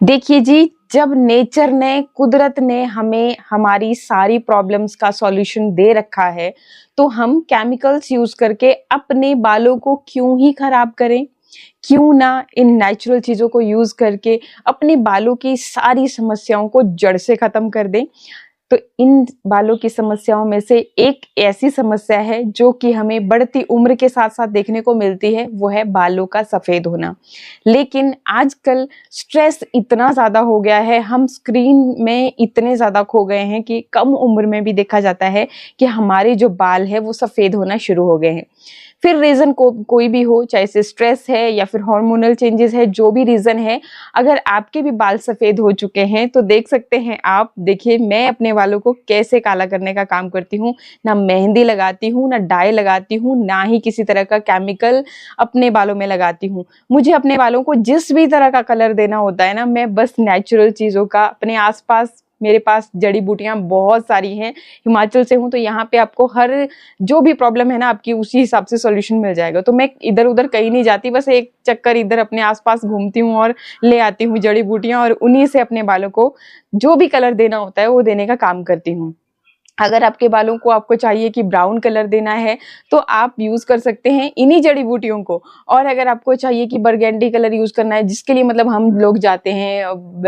देखिए जी, जब नेचर ने, कुदरत ने हमें हमारी सारी प्रॉब्लम्स का सॉल्यूशन दे रखा है, तो हम केमिकल्स यूज़ करके अपने बालों को क्यों ही खराब करें? क्यों ना इन नेचुरल चीज़ों को यूज़ करके अपने बालों की सारी समस्याओं को जड़ से खत्म कर दें? तो इन बालों की समस्याओं में से एक ऐसी समस्या है जो कि हमें बढ़ती उम्र के साथ-साथ देखने को मिलती है, वो है बालों का सफ़ेद होना। लेकिन आजकल स्ट्रेस इतना ज़्यादा हो गया है, हम स्क्रीन में इतने ज़्यादा खो गए हैं कि कम उम्र में भी देखा जाता है कि हमारे जो बाल हैं वो सफ़ेद होना शुरू हो गए हैं। फिर रीज़न को कोई भी हो, चाहे से स्ट्रेस है या फिर हार्मोनल चेंजेस है, जो भी रीज़न है, अगर आपके भी बाल सफ़ेद हो चुके हैं, तो देख सकते हैं आप, देखिए मैं अपने बालों को कैसे काला करने का काम करती हूँ। ना मेहंदी लगाती हूँ, ना डाई लगाती हूँ, ना ही किसी तरह का केमिकल अपने बालों में लगाती हूँ। मुझे अपने बालों को जिस भी तरह का कलर देना होता है ना, मैं बस नेचुरल चीज़ों का अपने आस-पास, मेरे पास जड़ी-बूटियाँ बहुत सारी हैं। हिमाचल से हूँ, तो यहाँ पे आपको हर जो भी प्रॉब्लम है ना आपकी, उसी हिसाब से सॉल्यूशन मिल जाएगा। तो मैं इधर-उधर कहीं नहीं जाती, बस एक चक्कर इधर अपने आस-पास घूमती हूँ और ले आती हूँ जड़ी-बूटियाँ, और उन्हीं से अपने बालों को जो भी कलर देना होता है, वो देने का काम करती हूँ। अगर आपके बालों को, आपको चाहिए कि ब्राउन कलर देना है, तो आप यूज़ कर सकते हैं इन्हीं जड़ी-बूटियों को। और अगर आपको चाहिए कि बरगंडी कलर यूज़ करना है, जिसके लिए मतलब हम लोग जाते हैं,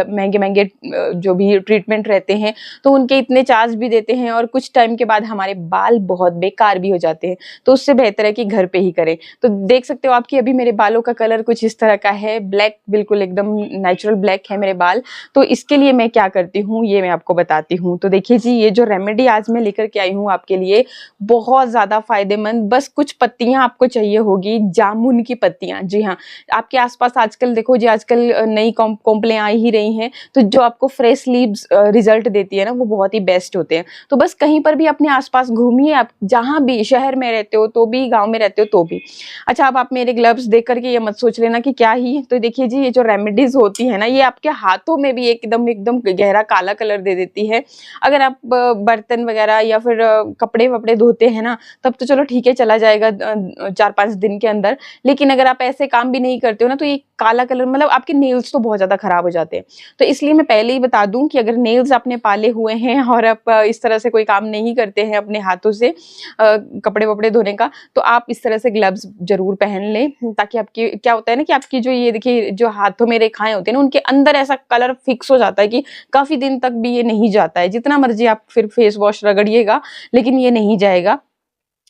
महँगे-महँगे जो भी ट्रीटमेंट रहते हैं, तो उनके इतने चार्ज भी देते हैं और कुछ टाइम के बाद हमारे बाल बहुत बेकार भी हो जाते हैं। तो उससे बेहतर है कि घर पे ही करें। तो देख सकते हो आप कि अभी मेरे बालों का कलर कुछ इस तरह का है, ब्लैक, बिल्कुल एकदम नेचुरल ब्लैक है मेरे बाल। तो इसके लिए मैं क्या करती हूँ, ये मैं आपको बताती हूँ। तो देखिए जी, ये जो रेमेडी आज मैं लेकर के आई हूँ आपके लिए, बहुत ज़्यादा फ़ायदेमंद, बस कुछ पत्तियाँ आपको चाहिए होगी, जामुन की पत्तियाँ। जी हाँ, आपके आस-पास आजकल देखो जी, आजकल नई कॉम्प्लें आ ही रही हैं, तो जो आपको फ्रेश लीव्स रिज़ल्ट देती है ना, वो बहुत ही बेस्ट होते हैं। तो बस कहीं पर भी अपने आस-पास घूमिए, आप जहाँ भी शहर में रहते हो तो भी, गाँव में रहते हो तो भी। अच्छा, अब आप मेरे ग्लव्स देख कर के ये मत सोच लेना कि क्या ही, तो देखिए जी, ये जो रेमेडीज़ होती है ना, ये आपके हाथों में भी एकदम एकदम गहरा काला कलर दे देती है। अगर आप बर्तन वगैरह या फिर कपड़े-वपड़े धोते हैं ना, तब तो चलो ठीक है, चला जाएगा 4-5 दिन के अंदर। लेकिन अगर आप ऐसे काम भी नहीं करते हो ना, तो ये काला कलर, मतलब आपके नेल्स तो बहुत ज़्यादा खराब हो जाते हैं। तो इसलिए मैं पहले ही बता दूँ कि अगर नेल्स आपने पाले हुए हैं और आप इस तरह से कोई काम नहीं करते हैं अपने हाथों से कपड़े-वपड़े धोने का, तो आप इस तरह से ग्लव्स ज़रूर पहन लें, ताकि आपकी, क्या होता है ना कि आपकी जो, ये देखिए, जो हाथों में रेखाएँ होती हैं ना, उनके अंदर ऐसा कलर फिक्स हो जाता है कि काफ़ी दिन तक भी ये नहीं जाता है। जितना मर्ज़ी आप फिर फेस वॉश रगड़िएगा, लेकिन ये नहीं जाएगा।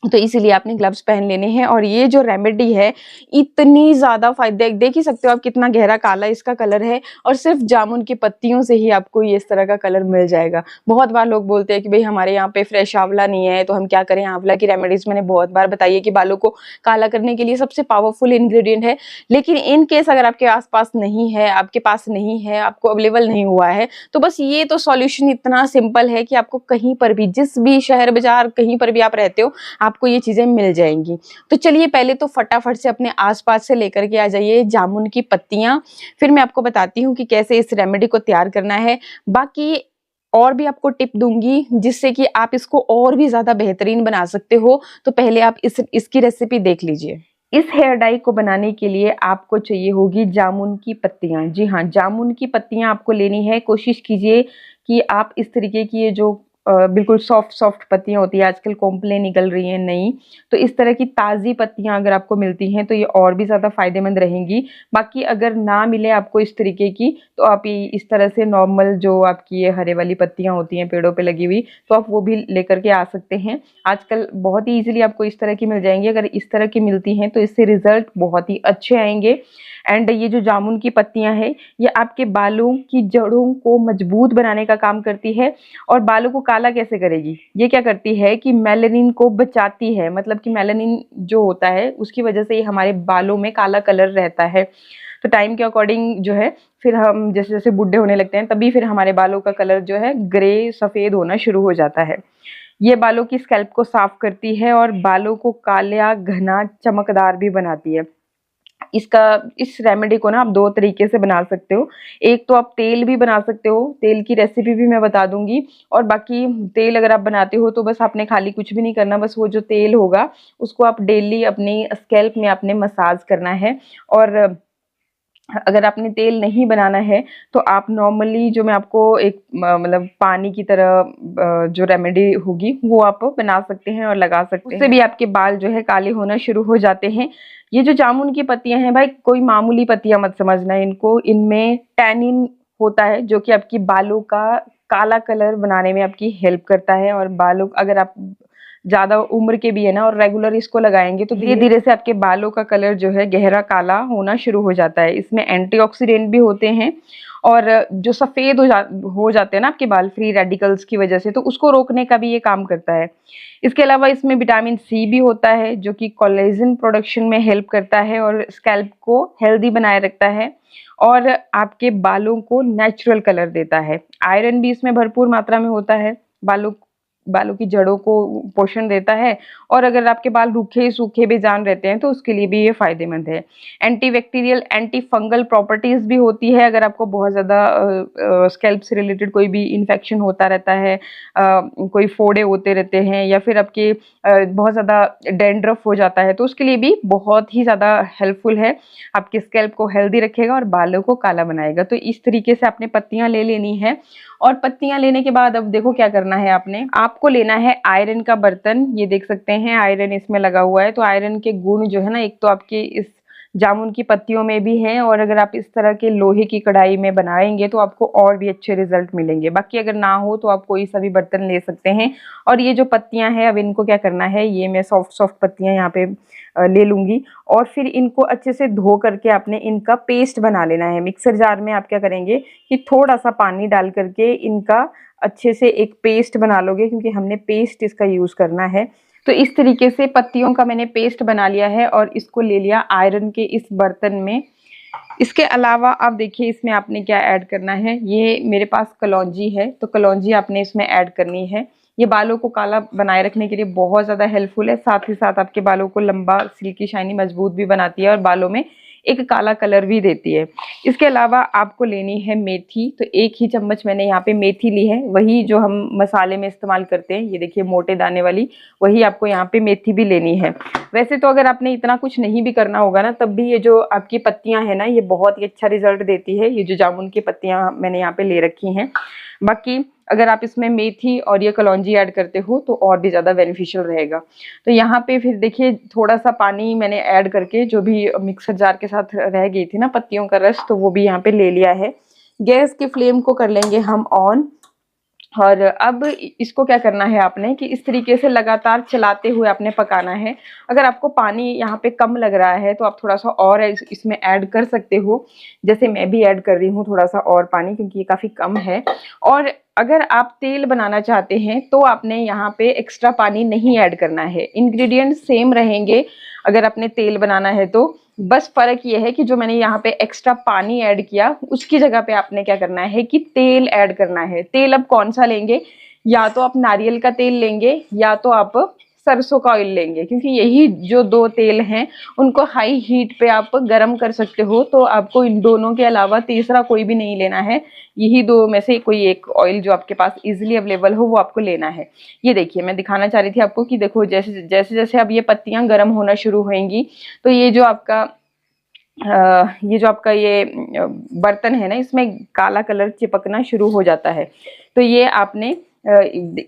तो इसीलिए आपने ग्लव्स पहन लेने हैं। और ये जो रेमेडी है, इतनी ज़्यादा फ़ायदे, देख ही सकते हो आप कितना गहरा काला इसका कलर है, और सिर्फ़ जामुन की पत्तियों से ही आपको ये इस तरह का कलर मिल जाएगा। बहुत बार लोग बोलते हैं कि भई हमारे यहाँ पे फ्रेश आँवला नहीं है, तो हम क्या करें? आँवला की रेमेडीज़ मैंने बहुत बार बताई है कि बालों को काला करने के लिए सबसे पावरफुल इंग्रीडिएंट है। लेकिन इन केस अगर आपके आस-पास नहीं है, आपके पास नहीं है, आपको अवेलेबल नहीं हुआ है, तो बस ये तो सॉल्यूशन इतना सिंपल है कि आपको कहीं पर भी, जिस भी शहर बाज़ार, कहीं पर भी आप रहते हो, आपको ये चीज़ें मिल जाएँगी। तो चलिए, पहले तो फटाफट से अपने आस-पास से लेकर के आ जाइए जामुन की पत्तियाँ, फिर मैं आपको बताती हूँ कि कैसे इस रेमेडी को तैयार करना है। बाकी और भी आपको टिप दूँगी, जिससे कि आप इसको और भी ज़्यादा बेहतरीन बना सकते हो। तो पहले आप इसकी रेसिपी देख लीजिए। इस हेयर डाई को बनाने के लिए आपको चाहिए होगी जामुन की पत्तियाँ। जी हाँ, जामुन की पत्तियाँ आपको लेनी है। कोशिश कीजिए कि आप इस तरीके की, ये जो बिल्कुल सॉफ्ट पत्तियाँ होती हैं, आजकल कॉम्प्लेन निकल रही हैं नई, तो इस तरह की ताज़ी पत्तियाँ अगर आपको मिलती हैं, तो ये और भी ज़्यादा फ़ायदेमंद रहेंगी। बाकी अगर ना मिले आपको इस तरीके की, तो आप ये इस तरह से नॉर्मल, जो आपकी ये हरे वाली पत्तियाँ होती हैं पेड़ों पे लगी हुई, तो आप वो भी लेकर के आ सकते हैं। आजकल बहुत ही ईज़िली आपको इस तरह की मिल जाएँगी। अगर इस तरह की मिलती हैं, तो इससे रिज़ल्ट बहुत ही अच्छे आएँगे। एंड ये जो जामुन की पत्तियाँ हैं, ये आपके बालों की जड़ों को मजबूत बनाने का काम करती है। और बालों को काला कैसे करेगी? ये क्या करती है कि मेलानिन को बचाती है, मतलब कि मेलानिन जो होता है, उसकी वजह से ये हमारे बालों में काला कलर रहता है। तो टाइम के अकॉर्डिंग जो है, फिर हम जैसे-जैसे बूढ़े होने लगते हैं, तभी फिर हमारे बालों का कलर जो है ग्रे, सफ़ेद होना शुरू हो जाता है। ये बालों की स्कैल्प को साफ करती है और बालों को काला, घना, चमकदार भी बनाती है। इस रेमेडी को ना आप 2 तरीके से बना सकते हो। एक तो आप तेल भी बना सकते हो, तेल की रेसिपी भी मैं बता दूँगी। और बाकी तेल अगर आप बनाते हो, तो बस आपने खाली कुछ भी नहीं करना, बस वो जो तेल होगा, उसको आप डेली अपनी स्कैल्प में आपने मसाज करना है। और अगर आपने तेल नहीं बनाना है तो आप नॉर्मली जो मैं आपको एक मतलब पानी की तरह जो रेमेडी होगी वो आप बना सकते हैं और लगा सकते हैं। उससे भी आपके बाल जो है काले होना शुरू हो जाते हैं। ये जो जामुन की पत्तियां हैं भाई, कोई मामूली पत्तियां मत समझना इनको, इनमें टैनिन होता है जो कि आपकी बालों का काला कलर बनाने में आपकी हेल्प करता है। और बालों, अगर आप ज्यादा उम्र के भी है ना और रेगुलर इसको लगाएंगे तो धीरे धीरे से आपके बालों का कलर जो है गहरा काला होना शुरू हो जाता है। इसमें एंटीऑक्सीडेंट भी होते हैं और जो सफेद हो जाते हैं ना आपके बाल फ्री रेडिकल्स की वजह से, तो उसको रोकने का भी ये काम करता है। इसके अलावा इसमें विटामिन सी भी होता है जो कि कोलेजन प्रोडक्शन में हेल्प करता है और स्कैल्प को हेल्दी बनाए रखता है और आपके बालों को नेचुरल कलर देता है। आयरन भी इसमें भरपूर मात्रा में होता है, बालों की जड़ों को पोषण देता है। और अगर आपके बाल रूखे सूखे बेजान रहते हैं तो उसके लिए भी ये फायदेमंद है। एंटीबैक्टीरियल, एंटी फंगल प्रॉपर्टीज भी होती है। अगर आपको बहुत ज़्यादा स्कैल्प से रिलेटेड कोई भी इन्फेक्शन होता रहता है, कोई फोड़े होते रहते हैं या फिर आपके बहुत ज़्यादा डैंड्रफ हो जाता है, तो उसके लिए भी बहुत ही ज़्यादा हेल्पफुल है। आपके स्कैल्प को हेल्दी रखेगा और बालों को काला बनाएगा। तो इस तरीके से आपने पत्तियां ले लेनी है। और पत्तियां लेने के बाद अब देखो क्या करना है, आपको लेना है आयरन का बर्तन। ये देख सकते हैं आयरन इसमें लगा हुआ है। तो आयरन के गुण जो है ना, एक तो आपके इस जामुन की पत्तियों में भी हैं और अगर आप इस तरह के लोहे की कढ़ाई में बनाएंगे तो आपको और भी अच्छे रिजल्ट मिलेंगे। बाकी अगर ना हो तो आप कोई सा भी बर्तन ले सकते हैं। और ये जो पत्तियां हैं, अब इनको क्या करना है, ये मैं सॉफ्ट सॉफ्ट पत्तियां यहाँ पे ले लूंगी और फिर इनको अच्छे से धो करके आपने इनका पेस्ट बना लेना है। मिक्सर जार में आप क्या करेंगे कि थोड़ा सा पानी डाल करके इनका अच्छे से एक पेस्ट बना लोगे, क्योंकि हमने पेस्ट इसका यूज करना है। तो इस तरीके से पत्तियों का मैंने पेस्ट बना लिया है और इसको ले लिया आयरन के इस बर्तन में। इसके अलावा आप देखिए इसमें आपने क्या ऐड करना है। ये मेरे पास कलौंजी है, तो कलौंजी आपने इसमें ऐड करनी है। ये बालों को काला बनाए रखने के लिए बहुत ज़्यादा हेल्पफुल है। साथ ही साथ आपके बालों को लंबा, सिल्की, शाइनी, मजबूत भी बनाती है और बालों में एक काला कलर भी देती है। इसके अलावा आपको लेनी है मेथी। तो 1 ही चम्मच मैंने यहाँ पे मेथी ली है, वही जो हम मसाले में इस्तेमाल करते हैं। ये देखिए मोटे दाने वाली, वही आपको यहाँ पे मेथी भी लेनी है। वैसे तो अगर आपने इतना कुछ नहीं भी करना होगा ना, तब भी ये जो आपकी पत्तियां हैं ना, ये बहुत ही अच्छा रिजल्ट देती है। ये जो जामुन की पत्तियां मैंने यहाँ पे ले रखी हैं। बाकी अगर आप इसमें मेथी और ये कलौंजी ऐड करते हो तो और भी ज़्यादा बेनिफिशियल रहेगा। तो यहाँ पे फिर देखिए थोड़ा सा पानी मैंने ऐड करके, जो भी मिक्सर जार के साथ रह गई थी ना पत्तियों का रस, तो वो भी यहाँ पे ले लिया है। गैस की फ्लेम को कर लेंगे हम ऑन। और अब इसको क्या करना है आपने कि इस तरीके से लगातार चलाते हुए आपने पकाना है। अगर आपको पानी यहाँ पे कम लग रहा है तो आप थोड़ा सा और इसमें ऐड कर सकते हो, जैसे मैं भी ऐड कर रही हूँ थोड़ा सा और पानी, क्योंकि ये काफ़ी कम है। और अगर आप तेल बनाना चाहते हैं तो आपने यहाँ पे एक्स्ट्रा पानी नहीं ऐड करना है, इंग्रेडिएंट सेम रहेंगे अगर आपने तेल बनाना है तो। बस फर्क ये है कि जो मैंने यहाँ पे एक्स्ट्रा पानी ऐड किया उसकी जगह पे आपने क्या करना है कि तेल ऐड करना है। तेल अब कौन सा लेंगे, या तो आप नारियल का तेल लेंगे या तो आप सरसों का ऑयल लेंगे, क्योंकि यही जो 2 तेल हैं उनको हाई हीट पे आप गर्म कर सकते हो। तो आपको इन दोनों के अलावा तीसरा कोई भी नहीं लेना है। यही 2 में से कोई एक ऑयल जो आपके पास इजीली अवेलेबल हो वो आपको लेना है। ये देखिए मैं दिखाना चाह रही थी आपको कि देखो जैसे जैसे जैसे अब ये पत्तियां गर्म होना शुरू होंगी तो ये जो आपका ये बर्तन है ना, इसमें काला कलर चिपकना शुरू हो जाता है। तो ये आपने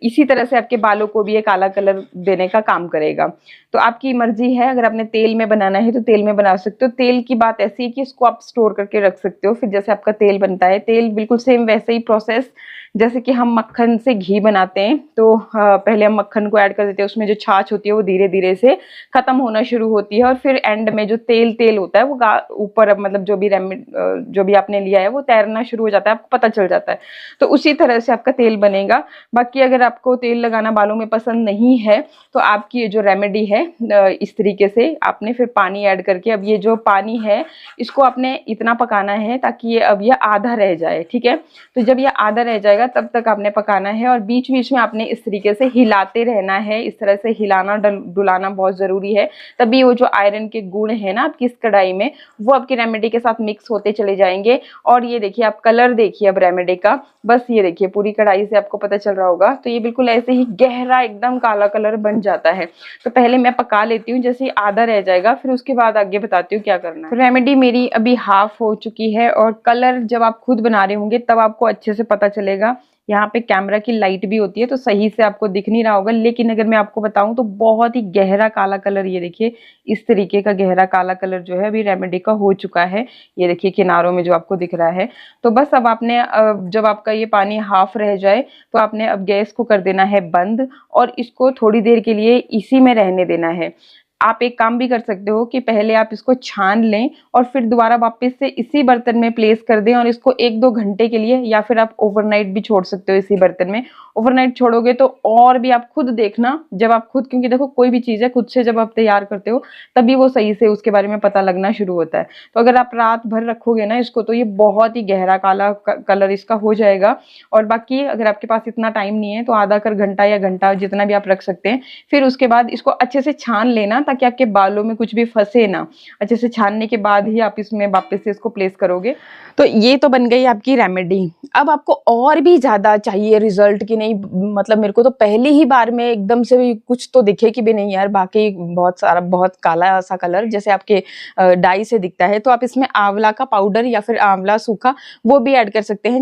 इसी तरह से आपके बालों को भी ये काला कलर देने का काम करेगा। तो आपकी मर्जी है, अगर आपने तेल में बनाना है तो तेल में बना सकते हो। तेल की बात ऐसी है कि इसको आप स्टोर करके रख सकते हो, फिर जैसे आपका तेल बनता है, तेल बिल्कुल सेम वैसे ही प्रोसेस जैसे कि हम मक्खन से घी बनाते हैं। तो पहले हम मक्खन को ऐड कर देते हैं, उसमें जो छाछ होती है वो धीरे धीरे से खत्म होना शुरू होती है और फिर एंड में जो तेल होता है वो ऊपर, मतलब जो भी आपने लिया है वो तैरना शुरू हो जाता है, आपको पता चल जाता है। तो उसी तरह से आपका तेल बनेगा। बाकी अगर आपको तेल लगाना बालों में पसंद नहीं है तो आपकी ये जो रेमेडी है, इस तरीके से आपने फिर पानी ऐड करके, अब ये जो पानी है इसको आपने इतना पकाना है ताकि ये अब ये आधा रह जाए। ठीक है, तो जब ये आधा रह जाएगा जाएगा तब तक आपने पकाना है। और बीच बीच में आपने इस तरीके से हिलाते रहना है, इस तरह से हिलाना डुलाना बहुत ज़रूरी है, तभी वो जो आयरन के गुण है ना आपकी इस कढ़ाई में वो आपकी रेमेडी के साथ मिक्स होते चले जाएंगे। और ये देखिए आप कलर देखिए अब रेमेडी का, बस ये देखिए पूरी कढ़ाई से आपको पता चल रहा होगा, तो ये बिल्कुल ऐसे ही गहरा एकदम काला कलर बन जाता है। तो पहले मैं पका लेती हूँ, जैसे आधा रह जाएगा फिर उसके बाद आगे बताती हूँ क्या करना है। रेमेडी मेरी अभी हाफ हो चुकी है और कलर जब आप खुद बना रहे होंगे तब आपको अच्छे से पता चलेगा। यहाँ पे कैमरा की लाइट भी होती है तो सही से आपको दिख नहीं रहा होगा, लेकिन अगर मैं आपको बताऊं तो बहुत ही गहरा काला कलर, ये देखिए इस तरीके का गहरा काला कलर जो है अभी रेमेडी का हो चुका है। ये देखिए किनारों में जो आपको दिख रहा है। तो बस अब आपने जब आपका ये पानी हाफ रह जाए तो आपने अब गैस को कर देना है बंद और इसको थोड़ी देर के लिए इसी में रहने देना है। आप एक काम भी कर सकते हो कि पहले आप इसको छान लें और फिर दोबारा वापस से इसी बर्तन में प्लेस कर दें और इसको 1-2 घंटे के लिए, या फिर आप ओवरनाइट भी छोड़ सकते हो इसी बर्तन में। ओवरनाइट छोड़ोगे तो और भी आप खुद देखना, जब आप खुद, क्योंकि देखो कोई भी चीज़ है खुद से जब आप तैयार करते हो तभी वो सही से उसके बारे में पता लगना शुरू होता है। तो अगर आप रात भर रखोगे ना इसको तो ये बहुत ही गहरा काला कलर इसका हो जाएगा। और बाकी अगर आपके पास इतना टाइम नहीं है तो आधा कर घंटा या घंटा जितना भी आप रख सकते हैं, फिर उसके बाद इसको अच्छे से छान लेना ताकि आपके बालों में कुछ भी फंसे ना। अच्छे से छानने के बाद ही आप इसमें वापस से इसको प्लेस करोगे। तो ये तो बन गई आपकी रेमेडी। अब आपको और भी ज्यादा चाहिए रिजल्ट की नहीं, मतलब मेरे को तो पहली ही बार में एकदम से भी कुछ तो दिखे कि भी नहीं यार बाकी बहुत सारा बहुत काला सा कलर जैसे आपके डाई से दिखता है, तो आप इसमें आंवला का पाउडर या फिर आंवला सूखा वो भी ऐड कर सकते हैं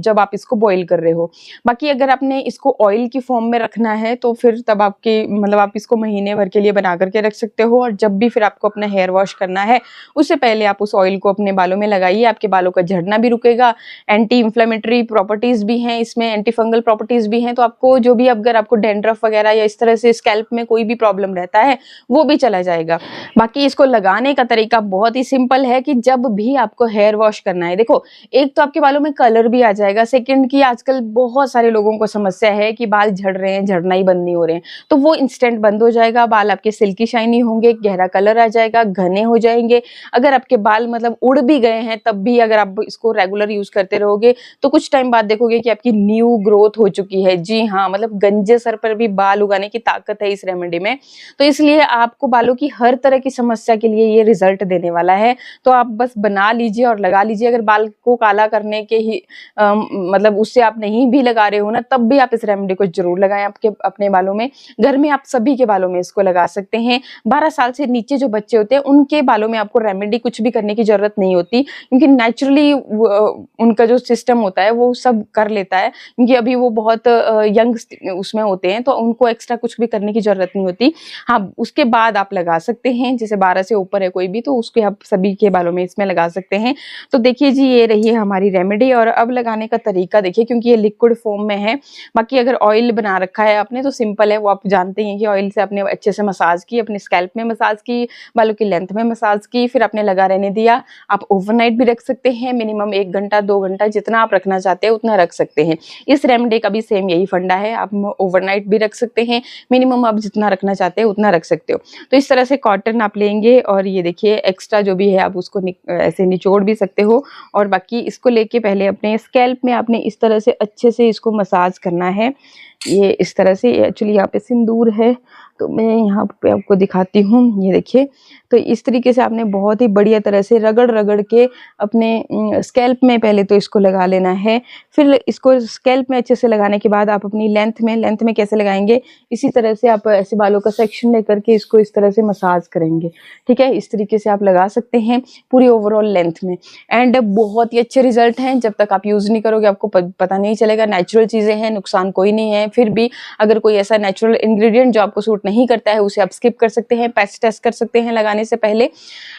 जब आप इसको बॉईल कर रहे हो। बाकी अगर आपने इसको ऑयल की फॉर्म में रखना है तो फिर तब आपके मतलब आप इसको महीने भर के लिए बना करके रख सकते हो। और जब भी फिर आपको अपना हेयर वॉश करना है उससे पहले आप उस ऑयल को अपने बालों में लगाइए, आपके बालों का झड़ना भी रुकेगा। एंटी इंफ्लेमेटरी प्रॉपर्टीज भी हैं इसमें, एंटी फंगल प्रॉपर्टीज भी हैं, तो आपको जो भी अगर आपको डैंड्रफ वगैरह या इस तरह से स्कैल्प में कोई भी प्रॉब्लम रहता है वो भी चला जाएगा। बाकी इसको लगाने का तरीका बहुत ही सिंपल है कि जब भी आपको हेयर वॉश करना है, देखो एक तो आपके बालों में कलर भी आ जाएगा, सेकंड की आजकल बहुत सारे लोगों को समस्या है कि बाल झड़ रहे हैं, झड़ना ही बंद नहीं हो रहे हैं, तो वो इंस्टेंट बंद हो जाएगा। बाल आपके सिल्की शाइनी होंगे, गहरा कलर आ जाएगा, घने हो जाएंगे। अगर आपके बाल मतलब उड़ भी गए हैं तब भी अगर आप इसको रेगुलर यूज करते रहोगे तो कुछ टाइम बाद देखोगे कि आपकी न्यू ग्रोथ हो चुकी है। जी हाँ, मतलब गंजे सर पर भी बाल उगाने की ताकत है इस रेमेडी में। तो इसलिए आपको बालों की हर तरह की समस्या के लिए ये रिजल्ट देने वाला है। तो आप बस बना लीजिए और लगा लीजिए। अगर बाल को काला करने के ही मतलब उससे आप नहीं भी लगा रहे हो ना तब भी आप इस रेमेडी को जरूर लगाएं आपके अपने बालों में। घर में आप सभी के बालों में इसको लगा सकते हैं। 12 साल से नीचे जो बच्चे होते हैं उनके बालों में आपको रेमेडी कुछ भी करने की जरूरत नहीं होती, क्योंकि नेचुरली उनका जो सिस्टम होता है वो सब कर लेता है, क्योंकि अभी वो बहुत यंग उसमें होते हैं तो उनको एक्स्ट्रा कुछ भी करने की जरूरत नहीं होती। हाँ, उसके बाद आप लगा सकते हैं, जैसे 12 से ऊपर है कोई भी तो उसके आप सभी के बालों में इसमें लगा सकते हैं। तो देखिए जी, ये रही है हमारी रेमेडी। और अब लगाने का तरीका देखिए, क्योंकि ये लिक्विड फॉर्म में है। बाकी अगर ऑयल बना रखा है आपने तो सिंपल है, वो आप जानते हैं कि ऑयल से आपने अच्छे से मसाज की, अपने स्कैल्प में मसाज की, बालों की लेंथ में मसाज की, फिर आपने लगा रहने दिया। आप ओवरनाइट भी रख सकते हैं, मिनिमम 1 घंटा 2 घंटा जितना आप रखना चाहते हैं उतना रख सकते हैं। इस रेमेडी का भी सेम यही फंडा है, आप ओवरनाइट भी रख सकते हैं, मिनिमम आप जितना रखना चाहते हैं उतना रख सकते हो। तो इस तरह से कॉटन आप लेंगे और ये देखिए एक्स्ट्रा जो भी है आप उसको ऐसे निचोड़ भी सकते हो। और बाकी इसको लेके पहले अपने स्कैल्प में आपने इस तरह से अच्छे से इसको मसाज करना है। ये इस तरह से, एक्चुअली यहाँ पे सिंदूर है तो मैं यहाँ पे आपको दिखाती हूँ, ये देखिए। तो इस तरीके से आपने बहुत ही बढ़िया तरह से रगड़ रगड़ के अपने स्कैल्प में पहले तो इसको लगा लेना है। फिर इसको स्कैल्प में अच्छे से लगाने के बाद आप अपनी लेंथ में कैसे लगाएंगे, इसी तरह से आप ऐसे बालों का सेक्शन लेकर के इसको इस तरह से मसाज करेंगे। ठीक है, इस तरीके से आप लगा सकते हैं पूरी ओवरऑल लेंथ में। एंड बहुत ही अच्छे रिजल्ट हैं, जब तक आप यूज नहीं करोगे आपको पता नहीं चलेगा। नेचुरल चीजें हैं, नुकसान कोई नहीं है। फिर भी अगर कोई ऐसा नेचुरल इंग्रेडिएंट जो आपको सूट नहीं करता है उसे आप स्किप कर सकते हैं, पैच टेस्ट कर सकते हैं लगाने से पहले।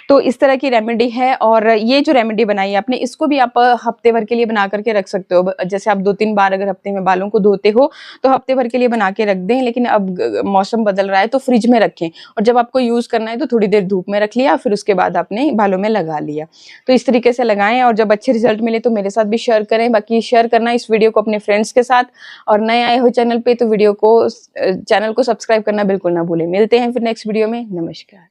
तो इस तरह की रेमेडी है। और ये जो रेमेडी बनाई है आपने, इसको भी आप हफ्ते भर के लिए बना करके रख सकते हो। जैसे आप 2-3 बार अगर हफ्ते में बालों को धोते हो तो हफ्ते भर के लिए बना के रख दें, लेकिन अब मौसम बदल रहा है तो फ्रिज में रखें। और जब आपको यूज करना है तो थोड़ी देर धूप में रख लिया, फिर उसके बाद आपने बालों में लगा लिया। तो इस तरीके से लगाएं और जब अच्छे रिजल्ट मिले तो मेरे साथ भी शेयर करें। बाकी शेयर करना इस वीडियो को अपने फ्रेंड्स के साथ, और नए आए हो चैनल पे तो चैनल को सब्सक्राइब करना बिल्कुल ना भूलें। मिलते हैं फिर नेक्स्ट वीडियो में। नमस्कार।